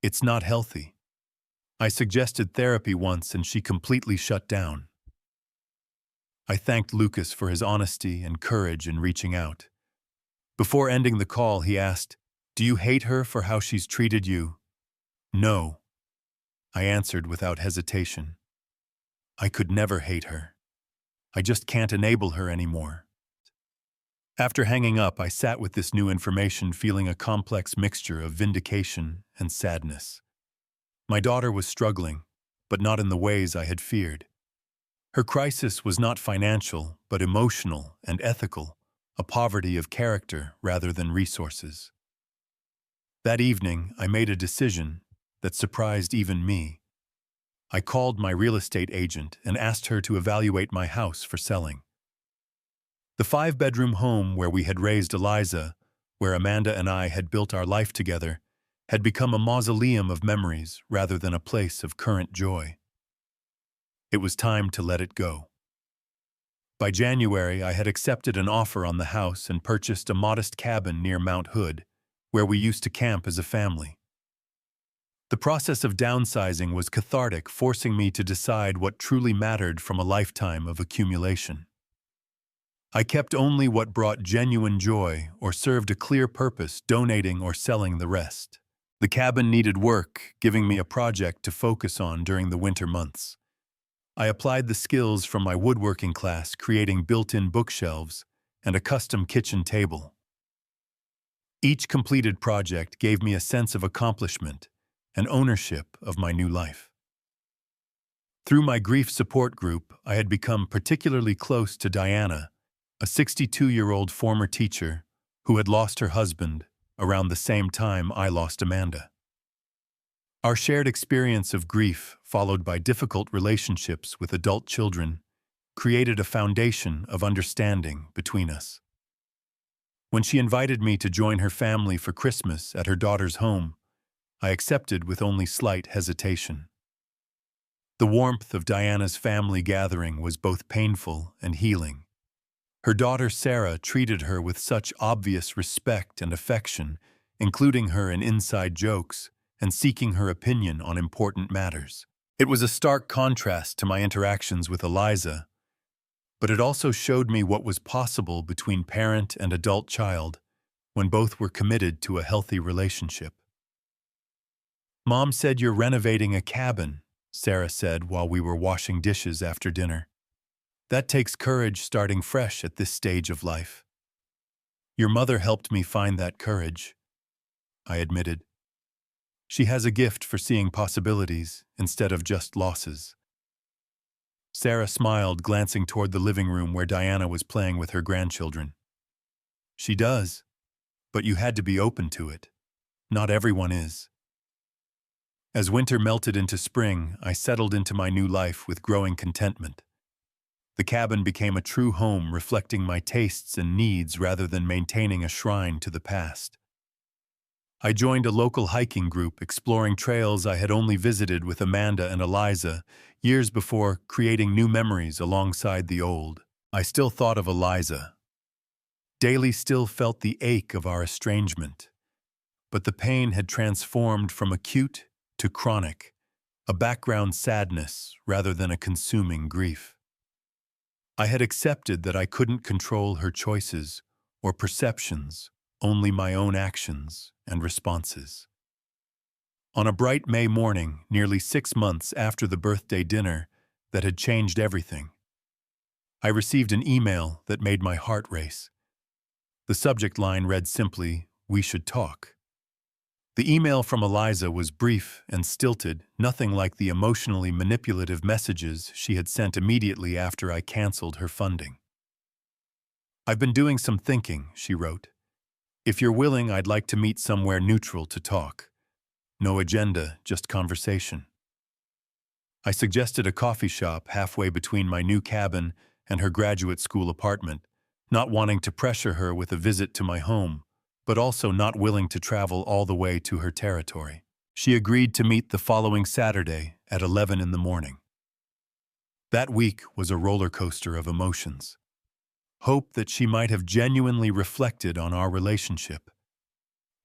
it's not healthy. I suggested therapy once and she completely shut down." I thanked Lucas for his honesty and courage in reaching out. Before ending the call, he asked, "Do you hate her for how she's treated you?" "No," I answered without hesitation. "I could never hate her. I just can't enable her anymore." After hanging up, I sat with this new information, feeling a complex mixture of vindication and sadness. My daughter was struggling, but not in the ways I had feared. Her crisis was not financial, but emotional and ethical, a poverty of character rather than resources. That evening, I made a decision that surprised even me. I called my real estate agent and asked her to evaluate my house for selling. The 5-bedroom home where we had raised Eliza, where Amanda and I had built our life together, had become a mausoleum of memories rather than a place of current joy. It was time to let it go. By January, I had accepted an offer on the house and purchased a modest cabin near Mount Hood, where we used to camp as a family. The process of downsizing was cathartic, forcing me to decide what truly mattered from a lifetime of accumulation. I kept only what brought genuine joy or served a clear purpose, donating or selling the rest. The cabin needed work, giving me a project to focus on during the winter months. I applied the skills from my woodworking class, creating built-in bookshelves and a custom kitchen table. Each completed project gave me a sense of accomplishment and ownership of my new life. Through my grief support group, I had become particularly close to Diana, a 62-year-old former teacher who had lost her husband around the same time I lost Amanda. Our shared experience of grief, followed by difficult relationships with adult children, created a foundation of understanding between us. When she invited me to join her family for Christmas at her daughter's home, I accepted with only slight hesitation. The warmth of Diana's family gathering was both painful and healing. Her daughter Sarah treated her with such obvious respect and affection, including her in inside jokes and seeking her opinion on important matters. It was a stark contrast to my interactions with Eliza, but it also showed me what was possible between parent and adult child when both were committed to a healthy relationship. "Mom said you're renovating a cabin," Sarah said while we were washing dishes after dinner. "That takes courage starting fresh at this stage of life." "Your mother helped me find that courage," I admitted. "She has a gift for seeing possibilities instead of just losses." Sarah smiled, glancing toward the living room where Diana was playing with her grandchildren. "She does, but you had to be open to it. Not everyone is." As winter melted into spring, I settled into my new life with growing contentment. The cabin became a true home, reflecting my tastes and needs rather than maintaining a shrine to the past. I joined a local hiking group, exploring trails I had only visited with Amanda and Eliza years before, creating new memories alongside the old. I still thought of Eliza. Daily still felt the ache of our estrangement, but the pain had transformed from acute to chronic, a background sadness rather than a consuming grief. I had accepted that I couldn't control her choices or perceptions, only my own actions and responses. On a bright May morning, nearly 6 months after the birthday dinner that had changed everything, I received an email that made my heart race. The subject line read simply, "We should talk." The email from Eliza was brief and stilted, nothing like the emotionally manipulative messages she had sent immediately after I canceled her funding. "I've been doing some thinking," she wrote. "If you're willing, I'd like to meet somewhere neutral to talk. No agenda, just conversation." I suggested a coffee shop halfway between my new cabin and her graduate school apartment, not wanting to pressure her with a visit to my home, but also not willing to travel all the way to her territory. She agreed to meet the following Saturday at 11 in the morning. That week was a roller coaster of emotions. Hope that she might have genuinely reflected on our relationship.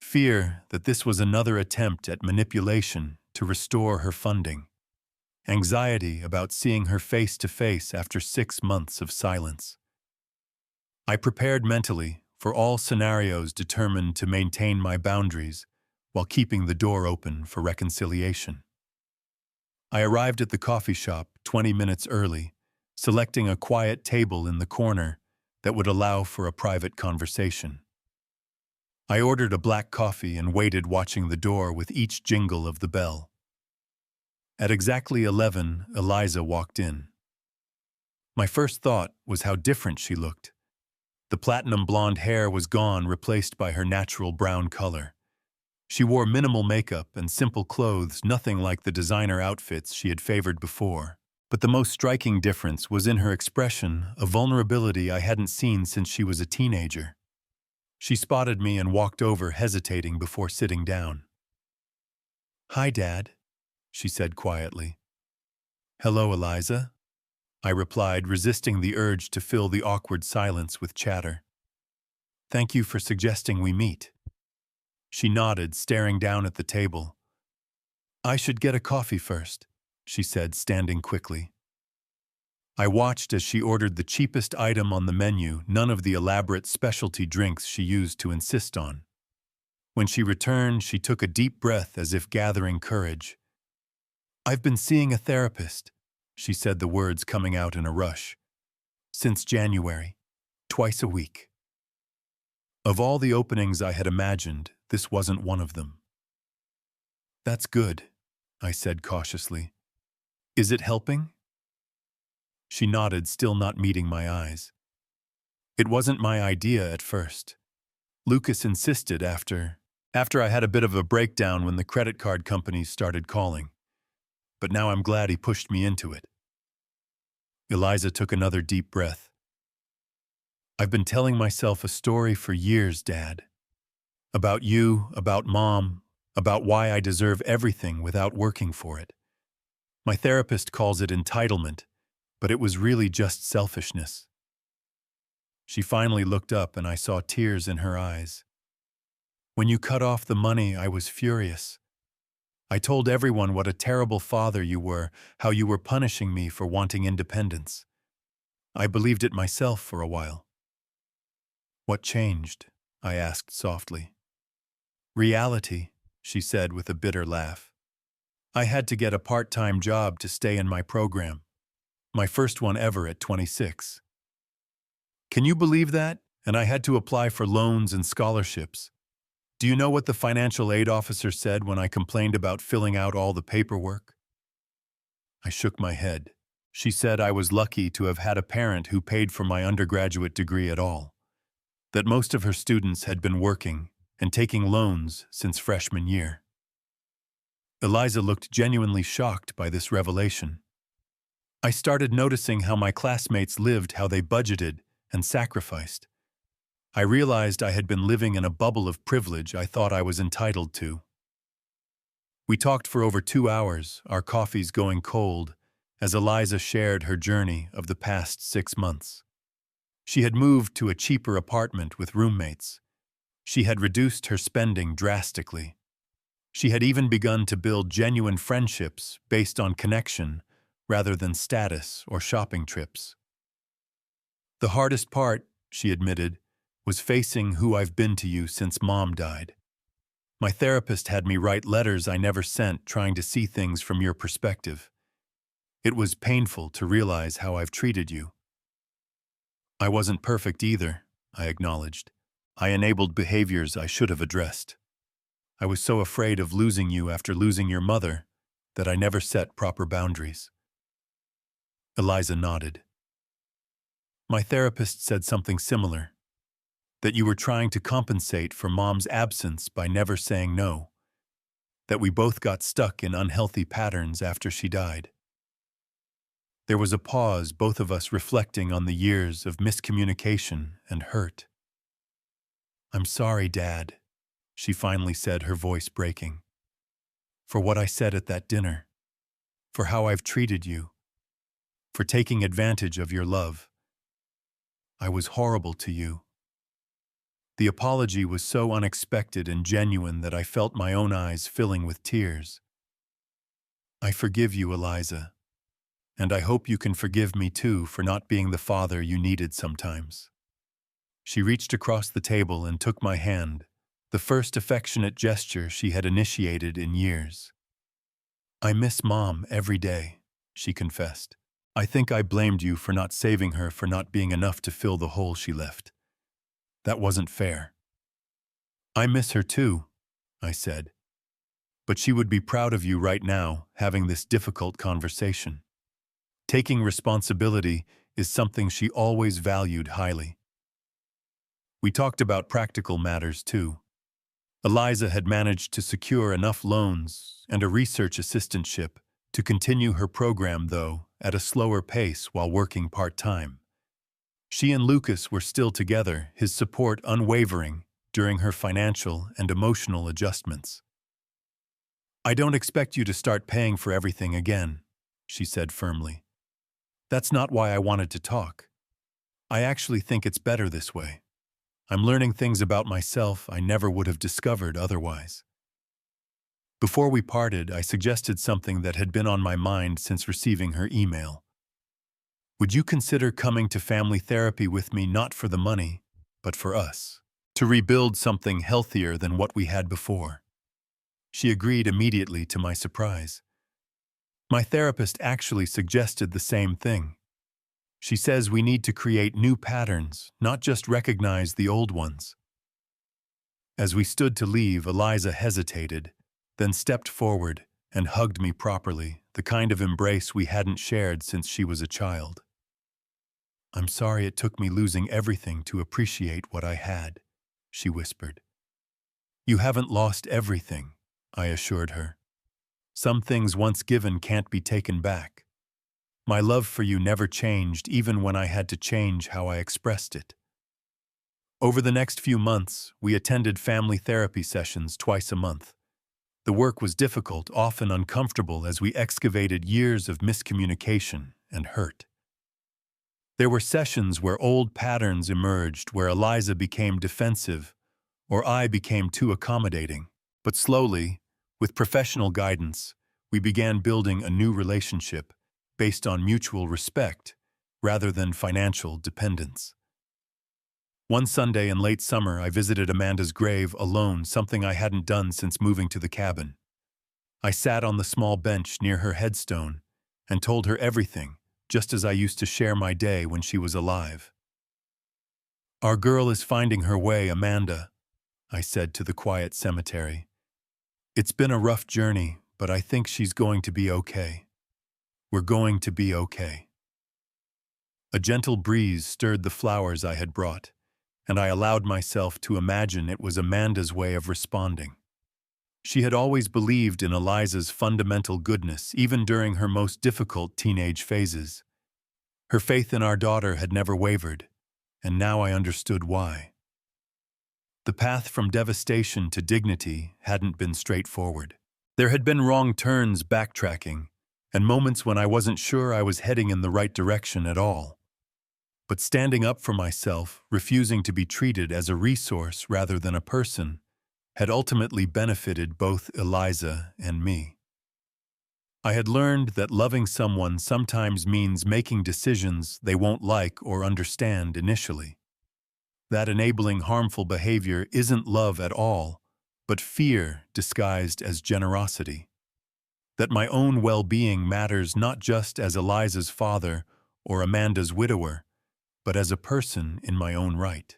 Fear that this was another attempt at manipulation to restore her funding. Anxiety about seeing her face to face after 6 months of silence. I prepared mentally for all scenarios, determined to maintain my boundaries while keeping the door open for reconciliation. I arrived at the coffee shop 20 minutes early, selecting a quiet table in the corner that would allow for a private conversation. I ordered a black coffee and waited, watching the door with each jingle of the bell. At exactly 11, Eliza walked in. My first thought was how different she looked. The platinum blonde hair was gone, replaced by her natural brown color. She wore minimal makeup and simple clothes, nothing like the designer outfits she had favored before. But the most striking difference was in her expression, a vulnerability I hadn't seen since she was a teenager. She spotted me and walked over, hesitating before sitting down. "Hi, Dad," she said quietly. "Hello, Eliza," I replied, resisting the urge to fill the awkward silence with chatter. Thank you for suggesting we meet. She nodded, staring down at the table. I should get a coffee first, she said, standing quickly. I watched as she ordered the cheapest item on the menu, none of the elaborate specialty drinks she used to insist on. When she returned, she took a deep breath as if gathering courage. I've been seeing a therapist, she said, the words coming out in a rush. Since January, twice a week. Of all the openings I had imagined, this wasn't one of them. That's good, I said cautiously. Is it helping? She nodded, still not meeting my eyes. It wasn't my idea at first. Lucas insisted after I had a bit of a breakdown when the credit card companies started calling. But now I'm glad he pushed me into it. Eliza took another deep breath. I've been telling myself a story for years, Dad. About you, about Mom, about why I deserve everything without working for it. My therapist calls it entitlement, but it was really just selfishness. She finally looked up and I saw tears in her eyes. When you cut off the money, I was furious. I told everyone what a terrible father you were, how you were punishing me for wanting independence. I believed it myself for a while. What changed? I asked softly. Reality, she said with a bitter laugh. I had to get a part-time job to stay in my program. My first one ever at 26. Can you believe that? And I had to apply for loans and scholarships. Do you know what the financial aid officer said when I complained about filling out all the paperwork? I shook my head. She said I was lucky to have had a parent who paid for my undergraduate degree at all. That most of her students had been working and taking loans since freshman year. Eliza looked genuinely shocked by this revelation. I started noticing how my classmates lived, how they budgeted and sacrificed. I realized I had been living in a bubble of privilege I thought I was entitled to. We talked for over 2 hours, our coffees going cold, as Eliza shared her journey of the past 6 months. She had moved to a cheaper apartment with roommates. She had reduced her spending drastically. She had even begun to build genuine friendships based on connection rather than status or shopping trips. The hardest part, she admitted, was facing who I've been to you since Mom died. My therapist had me write letters I never sent, trying to see things from your perspective. It was painful to realize how I've treated you. I wasn't perfect either, I acknowledged. I enabled behaviors I should have addressed. I was so afraid of losing you after losing your mother that I never set proper boundaries. Eliza nodded. My therapist said something similar, that you were trying to compensate for Mom's absence by never saying no, that we both got stuck in unhealthy patterns after she died. There was a pause, both of us reflecting on the years of miscommunication and hurt. I'm sorry, Dad, she finally said, her voice breaking. For what I said at that dinner, for how I've treated you, for taking advantage of your love. I was horrible to you. The apology was so unexpected and genuine that I felt my own eyes filling with tears. I forgive you, Eliza, and I hope you can forgive me too for not being the father you needed sometimes. She reached across the table and took my hand, the first affectionate gesture she had initiated in years. I miss Mom every day, she confessed. I think I blamed you for not saving her, for not being enough to fill the hole she left. That wasn't fair. I miss her too, I said. But she would be proud of you right now, having this difficult conversation. Taking responsibility is something she always valued highly. We talked about practical matters too. Eliza had managed to secure enough loans and a research assistantship to continue her program, though, at a slower pace while working part-time. She and Lucas were still together, his support unwavering during her financial and emotional adjustments. I don't expect you to start paying for everything again, she said firmly. That's not why I wanted to talk. I actually think it's better this way. I'm learning things about myself I never would have discovered otherwise. Before we parted, I suggested something that had been on my mind since receiving her email. Would you consider coming to family therapy with me not for the money, but for us? To rebuild something healthier than what we had before. She agreed immediately to my surprise. My therapist actually suggested the same thing. She says we need to create new patterns, not just recognize the old ones. As we stood to leave, Eliza hesitated, then stepped forward and hugged me properly, the kind of embrace we hadn't shared since she was a child. I'm sorry it took me losing everything to appreciate what I had, she whispered. You haven't lost everything, I assured her. Some things once given can't be taken back. My love for you never changed even when I had to change how I expressed it. Over the next few months, we attended family therapy sessions twice a month. The work was difficult, often uncomfortable, as we excavated years of miscommunication and hurt. There were sessions where old patterns emerged, where Eliza became defensive, or I became too accommodating. But slowly, with professional guidance, we began building a new relationship based on mutual respect rather than financial dependence. One Sunday in late summer, I visited Amanda's grave alone, something I hadn't done since moving to the cabin. I sat on the small bench near her headstone and told her everything, just as I used to share my day when she was alive. Our girl is finding her way, Amanda, I said to the quiet cemetery. It's been a rough journey, but I think she's going to be okay. We're going to be okay. A gentle breeze stirred the flowers I had brought, and I allowed myself to imagine it was Amanda's way of responding. She had always believed in Eliza's fundamental goodness, even during her most difficult teenage phases. Her faith in our daughter had never wavered, and now I understood why. The path from devastation to dignity hadn't been straightforward. There had been wrong turns, backtracking, and moments when I wasn't sure I was heading in the right direction at all. But standing up for myself, refusing to be treated as a resource rather than a person, had ultimately benefited both Eliza and me. I had learned that loving someone sometimes means making decisions they won't like or understand initially. That enabling harmful behavior isn't love at all, but fear disguised as generosity. That my own well-being matters not just as Eliza's father or Amanda's widower, but as a person in my own right.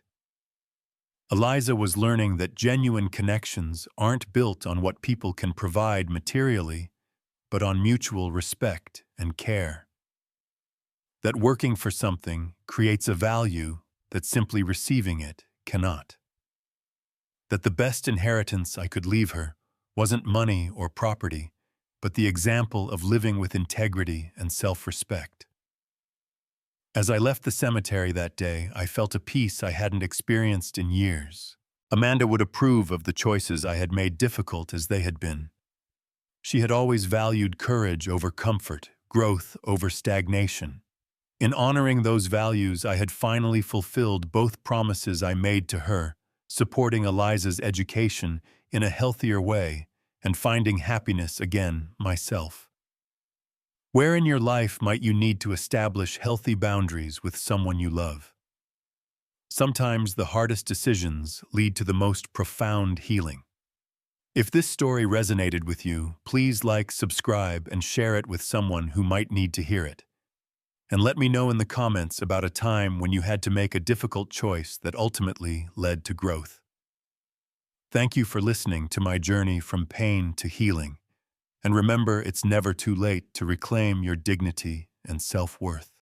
Eliza was learning that genuine connections aren't built on what people can provide materially, but on mutual respect and care. That working for something creates a value that simply receiving it cannot. That the best inheritance I could leave her wasn't money or property, but the example of living with integrity and self-respect. As I left the cemetery that day, I felt a peace I hadn't experienced in years. Amanda would approve of the choices I had made, difficult as they had been. She had always valued courage over comfort, growth over stagnation. In honoring those values, I had finally fulfilled both promises I made to her, supporting Eliza's education in a healthier way and finding happiness again myself. Where in your life might you need to establish healthy boundaries with someone you love? Sometimes the hardest decisions lead to the most profound healing. If this story resonated with you, please like, subscribe, and share it with someone who might need to hear it. And let me know in the comments about a time when you had to make a difficult choice that ultimately led to growth. Thank you for listening to my journey from pain to healing. And remember, it's never too late to reclaim your dignity and self-worth.